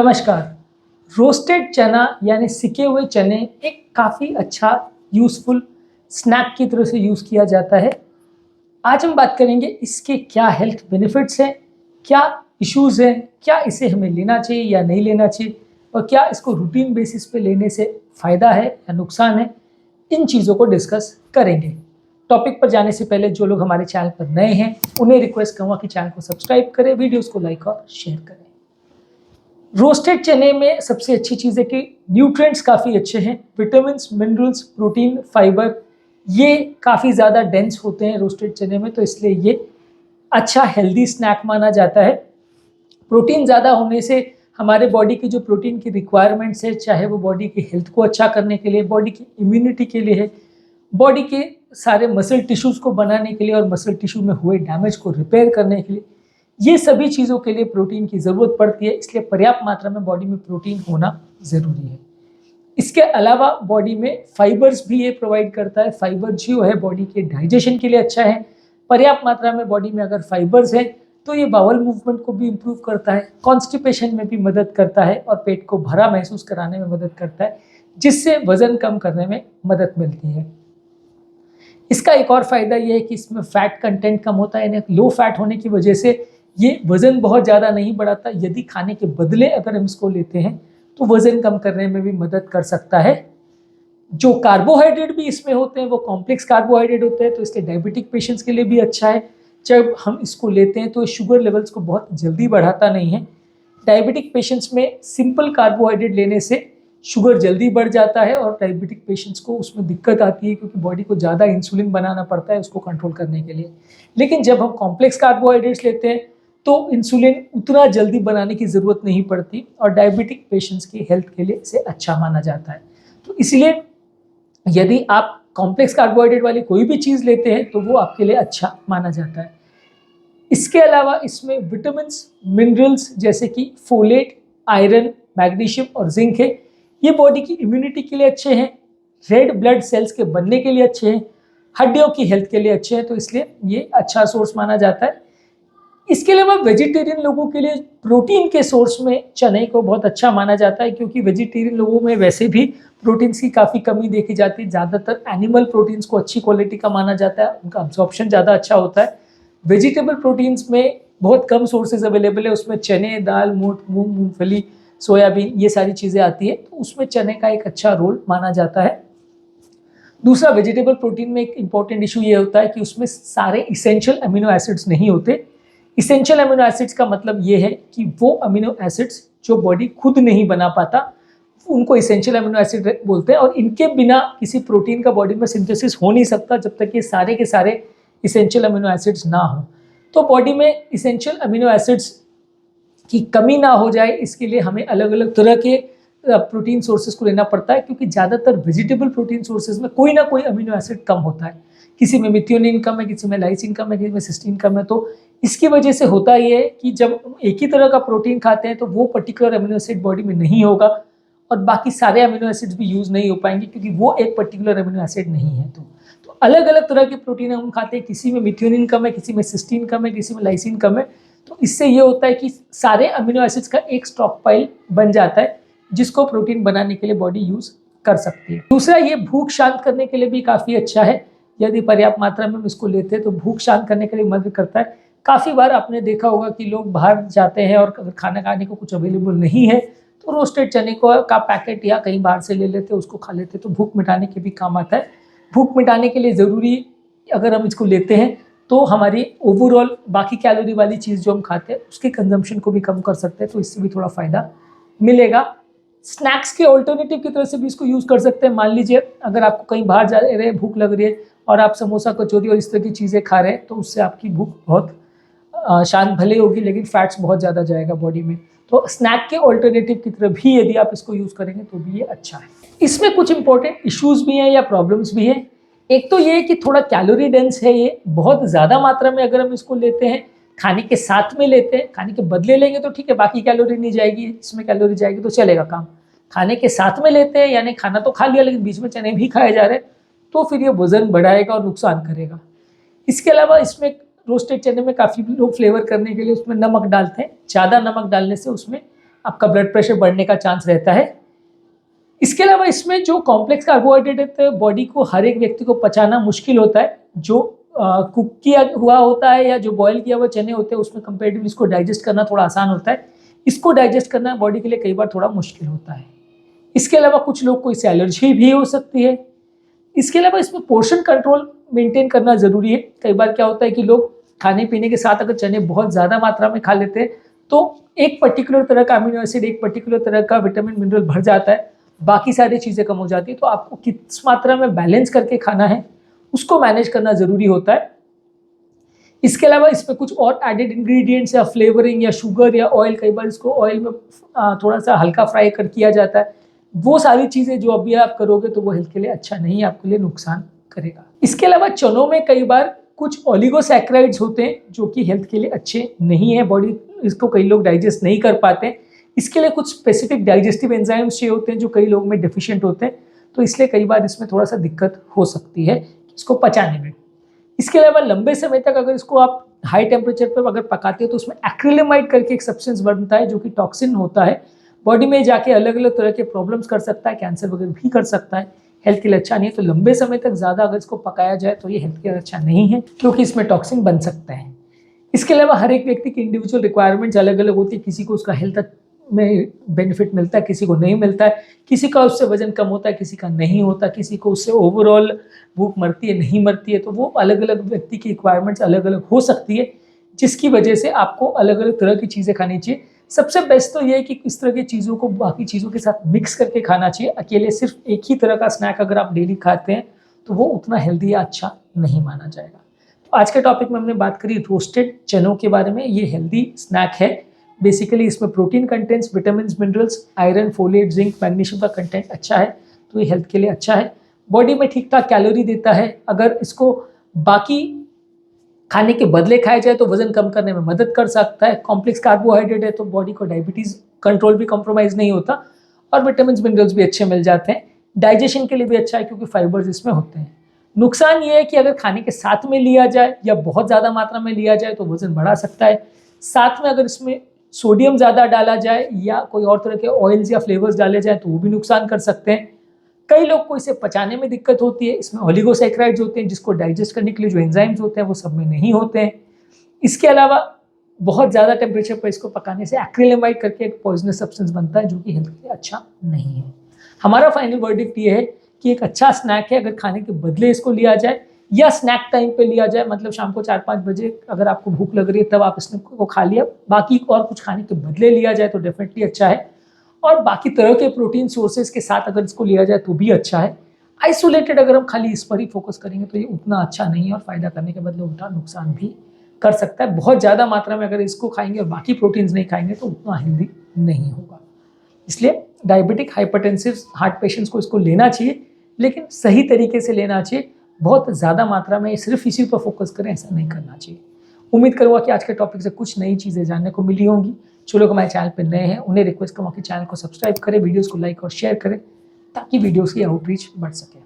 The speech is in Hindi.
नमस्कार। रोस्टेड चना यानी सिके हुए चने एक काफ़ी अच्छा यूज़फुल स्नैक की तरह से यूज़ किया जाता है। आज हम बात करेंगे इसके क्या हेल्थ बेनिफिट्स हैं, क्या इश्यूज़ हैं, क्या इसे हमें लेना चाहिए या नहीं लेना चाहिए और क्या इसको रूटीन बेसिस पे लेने से फ़ायदा है या नुकसान है, इन चीज़ों को डिस्कस करेंगे। टॉपिक पर जाने से पहले जो लोग हमारे चैनल पर नए हैं, उन्हें रिक्वेस्ट करूँगा कि चैनल को सब्सक्राइब करें, वीडियोज़ को लाइक और शेयर करें। रोस्टेड चने में सबसे अच्छी चीज़ है कि न्यूट्रिएंट्स काफ़ी अच्छे हैं, विटामिन्स, मिनरल्स, प्रोटीन, फाइबर ये काफ़ी ज़्यादा डेंस होते हैं रोस्टेड चने में, तो इसलिए ये अच्छा हेल्दी स्नैक माना जाता है। प्रोटीन ज़्यादा होने से हमारे बॉडी की जो प्रोटीन की रिक्वायरमेंट्स है, चाहे वो बॉडी की हेल्थ को अच्छा करने के लिए, बॉडी की इम्यूनिटी के लिए है, बॉडी के सारे मसल टिश्यूज़ को बनाने के लिए और मसल टिश्यू में हुए डैमेज को रिपेयर करने के लिए, ये सभी चीज़ों के लिए प्रोटीन की ज़रूरत पड़ती है। इसलिए पर्याप्त मात्रा में बॉडी में प्रोटीन होना ज़रूरी है। इसके अलावा बॉडी में फाइबर्स भी ये प्रोवाइड करता है। फाइबर जो है बॉडी के डाइजेशन के लिए अच्छा है। पर्याप्त मात्रा में बॉडी में अगर फाइबर्स है तो ये बाउल मूवमेंट को भी इम्प्रूव करता है, कॉन्स्टिपेशन में भी मदद करता है और पेट को भरा महसूस कराने में मदद करता है, जिससे वज़न कम करने में मदद मिलती है। इसका एक और फ़ायदा ये है कि इसमें फ़ैट कंटेंट कम होता है, यानी लो फैट होने की वजह से ये वज़न बहुत ज़्यादा नहीं बढ़ाता। यदि खाने के बदले अगर हम इसको लेते हैं तो वज़न कम करने में भी मदद कर सकता है। जो कार्बोहाइड्रेट भी इसमें होते हैं वो कॉम्प्लेक्स कार्बोहाइड्रेट होते हैं, तो इसलिए डायबिटिक पेशेंट्स के लिए भी अच्छा है। जब हम इसको लेते हैं तो शुगर लेवल्स को बहुत जल्दी बढ़ाता नहीं है। डायबिटिक पेशेंट्स में सिंपल कार्बोहाइड्रेट लेने से शुगर जल्दी बढ़ जाता है और डायबिटिक पेशेंट्स को उसमें दिक्कत आती है, क्योंकि बॉडी को ज़्यादा इंसुलिन बनाना पड़ता है उसको कंट्रोल करने के लिए। लेकिन जब हम कॉम्प्लेक्स कार्बोहाइड्रेट्स लेते हैं तो इंसुलिन उतना जल्दी बनाने की ज़रूरत नहीं पड़ती और डायबिटिक पेशेंट्स की हेल्थ के लिए इसे अच्छा माना जाता है। तो इसलिए यदि आप कॉम्प्लेक्स कार्बोहाइड्रेट वाली कोई भी चीज़ लेते हैं तो वो आपके लिए अच्छा माना जाता है। इसके अलावा इसमें विटामिन्स, मिनरल्स जैसे कि फोलेट, आयरन, मैग्नीशियम और जिंक है। ये बॉडी की इम्यूनिटी के लिए अच्छे हैं, रेड ब्लड सेल्स के बनने के लिए अच्छे हैं, हड्डियों की हेल्थ के लिए अच्छे हैं, तो इसलिए ये अच्छा सोर्स माना जाता है। इसके अलावा वेजिटेरियन लोगों के लिए प्रोटीन के सोर्स में चने को बहुत अच्छा माना जाता है, क्योंकि वेजिटेरियन लोगों में वैसे भी प्रोटीन्स की काफ़ी कमी देखी जाती है। ज़्यादातर एनिमल प्रोटीन्स को अच्छी क्वालिटी का माना जाता है, उनका अब्जॉर्प्शन ज़्यादा अच्छा होता है। वेजिटेबल प्रोटीन्स में बहुत कम सोर्सेज अवेलेबल है, उसमें चने, दाल, मूंग, मूंगफली, सोयाबीन ये सारी चीज़ें आती है, तो उसमें चने का एक अच्छा रोल माना जाता है। दूसरा, वेजिटेबल प्रोटीन में एक इम्पॉर्टेंट इशू ये होता है कि उसमें सारे इसेंशियल अमीनो एसिड्स नहीं होते। इसेंशियल अमीनो एसिड्स का मतलब ये है कि वो अमीनो एसिड्स जो बॉडी खुद नहीं बना पाता, उनको इसेंशियल अमीनो एसिड बोलते हैं, और इनके बिना किसी प्रोटीन का बॉडी में सिंथेसिस हो नहीं सकता जब तक ये सारे के सारे इसेंशियल अमीनो एसिड्स ना हो। तो बॉडी में इसेंशियल अमीनो एसिड्स की कमी ना हो जाए, इसके लिए हमें अलग अलग तरह के प्रोटीन सोर्सेज को लेना पड़ता है, क्योंकि ज़्यादातर वेजिटेबल प्रोटीन सोर्सेज में कोई ना कोई अमीनो एसिड कम होता है। किसी में मिथियोनिन कम है, किसी में लाइसिन कम है, किसी में सिस्टीन कम है। तो इसकी वजह से होता ये है कि जब एक ही तरह का प्रोटीन खाते हैं तो वो पर्टिकुलर अमीनो एसिड बॉडी में नहीं होगा और बाकी सारे अमीनो एसिड्स भी यूज़ नहीं हो पाएंगे, क्योंकि वो एक पर्टिकुलर अमीनो एसिड नहीं है। तो अलग अलग तरह के प्रोटीन हम खाते हैं, किसी में मिथियोनिन कम है, किसी में सिस्टीन कम है, किसी में लाइसिन कम है। तो इससे ये होता है कि सारे अमीनो एसिड्स का एक स्टॉक पाइल बन जाता है, जिसको प्रोटीन बनाने के लिए बॉडी यूज़ कर सकती है। दूसरा, ये भूख शांत करने के लिए भी काफ़ी अच्छा है। यदि पर्याप्त मात्रा में हम इसको लेते हैं तो भूख शांत करने के लिए मदद करता है। काफ़ी बार आपने देखा होगा कि लोग बाहर जाते हैं और अगर खाना खाने को कुछ अवेलेबल नहीं है तो रोस्टेड चने का पैकेट या कहीं बाहर से ले लेते हैं, उसको खा लेते हैं, तो भूख मिटाने के भी काम आता है। भूख मिटाने के लिए ज़रूरी, अगर हम इसको लेते हैं तो हमारी ओवरऑल बाकी कैलोरी वाली चीज़ जो हम खाते हैं उसके कंजम्पशन को भी कम कर सकते हैं, तो इससे भी थोड़ा फ़ायदा मिलेगा। स्नैक्स के ऑल्टरनेटिव की तरह से भी इसको यूज़ कर सकते हैं। मान लीजिए अगर आपको कहीं बाहर जा रहे हैं, भूख लग रही है और आप समोसा, कचौरी और इस तरह की चीज़ें खा रहे हैं, तो उससे आपकी भूख बहुत शांत भले होगी, लेकिन फैट्स बहुत ज़्यादा जाएगा बॉडी में। तो स्नैक के ऑल्टरनेटिव की तरह भी यदि आप इसको यूज़ करेंगे तो भी ये अच्छा है। इसमें कुछ इंपॉर्टेंट इश्यूज़ भी हैं या प्रॉब्लम्स भी हैं। एक तो ये है कि थोड़ा कैलोरी डेंस है, ये बहुत ज़्यादा मात्रा में अगर हम इसको लेते हैं, खाने के साथ में लेते हैं, खाने के बदले लेंगे तो ठीक है, बाकी कैलोरी नहीं जाएगी, इसमें कैलोरी जाएगी तो चलेगा काम। खाने के साथ में लेते हैं यानी खाना तो खा लिया लेकिन बीच में चने भी खाए जा रहे हैं, तो फिर ये वज़न बढ़ाएगा और नुकसान करेगा। इसके अलावा इसमें रोस्टेड चने में काफ़ी लोग फ्लेवर करने के लिए उसमें नमक डालते हैं। ज़्यादा नमक डालने से उसमें आपका ब्लड प्रेशर बढ़ने का चांस रहता है। इसके अलावा इसमें जो कॉम्प्लेक्स कार्बोहाइड्रेट है बॉडी को हर एक व्यक्ति को पचाना मुश्किल होता है। जो कुक किया हुआ होता है या जो बॉयल किया हुआ चने होते हैं उसमें कंपेरेटिवली इसको डाइजेस्ट करना थोड़ा आसान होता है। इसको डाइजेस्ट करना बॉडी के लिए कई बार थोड़ा मुश्किल होता है। इसके अलावा कुछ लोग को इससे एलर्जी भी हो सकती है। इसके अलावा इसमें पोर्शन कंट्रोल मेंटेन करना ज़रूरी है। कई बार क्या होता है कि लोग खाने पीने के साथ अगर चने बहुत ज़्यादा मात्रा में खा लेते हैं तो एक पर्टिकुलर तरह का अमीनो एसिड, एक पर्टिकुलर तरह का विटामिन मिनरल भर जाता है, बाकी सारी चीज़ें कम हो जाती है। तो आपको किस मात्रा में बैलेंस करके खाना है उसको मैनेज करना ज़रूरी होता है। इसके अलावा इसमें कुछ और एडेड इंग्रेडिएंट्स या फ्लेवरिंग या शुगर या ऑयल, कई बार इसको ऑयल में थोड़ा सा हल्का फ्राई कर किया जाता है, वो सारी चीज़ें जो अभी आप करोगे तो वो हेल्थ के लिए अच्छा नहीं है, आपके लिए नुकसान करेगा। इसके अलावा चनों में कई बार कुछ ओलिगोसैकेराइड्स होते हैं जो कि हेल्थ के लिए अच्छे नहीं है, बॉडी इसको कई लोग डाइजेस्ट नहीं कर पाते हैं। इसके लिए कुछ स्पेसिफिक डाइजेस्टिव एंजाइम्स चाहिए होते हैं जो कई लोग में डेफिशिएंट होते हैं, तो इसलिए कई बार इसमें थोड़ा सा दिक्कत हो सकती है इसको पचाने में। इसके अलावा लंबे समय तक अगर इसको आप हाई टेम्परेचर पर अगर पकाते हो तो उसमें एक्रिलेमाइड करके एक सब्सटेंस बनता है जो कि टॉक्सिन होता है, बॉडी में जाके अलग अलग तरह के प्रॉब्लम्स कर सकता है, कैंसर वगैरह भी कर सकता है, हेल्थ के लिए अच्छा नहीं है। तो लंबे समय तक ज़्यादा अगर इसको पकाया जाए तो ये हेल्थ के लिए अच्छा नहीं है क्योंकि इसमें टॉक्सिन बन सकता है। इसके अलावा हर एक व्यक्ति की इंडिविजुअल रिक्वायरमेंट्स अलग अलग होती है, किसी को उसका हेल्थ में बेनिफिट मिलता है, किसी को नहीं मिलता है, किसी का उससे वजन कम होता है, किसी का नहीं होता, किसी को उससे ओवरऑल भूख मरती है नहीं मरती है। तो वो अलग अलग व्यक्ति की रिक्वायरमेंट्स अलग अलग हो सकती है, जिसकी वजह से आपको अलग अलग तरह की चीज़ें खानी चाहिए। सबसे बेस्ट तो ये है कि इस तरह की चीज़ों को बाकी चीज़ों के साथ मिक्स करके खाना चाहिए। अकेले सिर्फ एक ही तरह का स्नैक अगर आप डेली खाते हैं तो वो उतना हेल्दी या अच्छा नहीं माना जाएगा। तो आज के टॉपिक में हमने बात करी रोस्टेड चनों के बारे में। ये हेल्दी स्नैक है, बेसिकली इसमें protein contents, vitamin, minerals, iron, folate, zinc, magnesium का कंटेंट अच्छा है, तो ये हेल्थ के लिए अच्छा है। बॉडी में ठीक ठाक कैलोरी देता है। अगर इसको बाकी खाने के बदले खाया जाए तो वजन कम करने में मदद कर सकता है। कॉम्प्लेक्स कार्बोहाइड्रेट है तो बॉडी को डायबिटीज़ कंट्रोल भी कॉम्प्रोमाइज़ नहीं होता और विटामिन मिनरल्स भी अच्छे मिल जाते हैं। डाइजेशन के लिए भी अच्छा है क्योंकि फाइबर्स इसमें होते हैं। नुकसान ये है कि अगर खाने के साथ में लिया जाए या बहुत ज़्यादा मात्रा में लिया जाए तो वजन बढ़ा सकता है। साथ में अगर इसमें सोडियम ज़्यादा डाला जाए या कोई और तरह के ऑयल्स या फ्लेवर्स डाले जाए तो वो भी नुकसान कर सकते हैं। कई लोग को इसे पचाने में दिक्कत होती है। इसमें ओलिगोसैकेराइड्स होते हैं जिसको डाइजेस्ट करने के लिए जो एंजाइम्स होते हैं वो सब में नहीं होते हैं। इसके अलावा बहुत ज़्यादा टेम्परेचर पर इसको पकाने से एक्रिलेमाइड करके एक पॉइजनस सब्सटेंस बनता है जो कि हेल्थ के लिए अच्छा नहीं है। हमारा फाइनल वर्डिक्ट ये है कि एक अच्छा स्नैक है, अगर खाने के बदले इसको लिया जाए या स्नैक टाइम पे लिया जाए, मतलब शाम को 4-5 बजे अगर आपको भूख लग रही है तब आप इसको खा लिया, बाकी और कुछ खाने के बदले लिया जाए तो डेफिनेटली अच्छा है। और बाकी तरह के प्रोटीन सोर्सेज के साथ अगर इसको लिया जाए तो भी अच्छा है। आइसोलेटेड अगर हम खाली इस पर ही फोकस करेंगे तो ये उतना अच्छा नहीं है और फायदा करने के बदले उल्टा नुकसान भी कर सकता है। बहुत ज़्यादा मात्रा में अगर इसको खाएंगे और बाकी प्रोटीन्स नहीं खाएंगे तो उतना हेल्दी नहीं होगा। इसलिए डायबिटिक, हाइपरटेंसिव, हार्ट पेशेंट्स को इसको लेना चाहिए, लेकिन सही तरीके से लेना चाहिए। बहुत ज़्यादा मात्रा में सिर्फ इसी पर फोकस करें, ऐसा नहीं करना चाहिए। उम्मीद करूँगा कि आज के टॉपिक से कुछ नई चीज़ें जानने को मिली होंगी। जो लोग हमारे चैनल पर नए हैं उन्हें रिक्वेस्ट करूँगा कि चैनल को सब्सक्राइब करें, वीडियोज़ को लाइक और शेयर करें ताकि वीडियोज़ की आउटरीच बढ़ सके।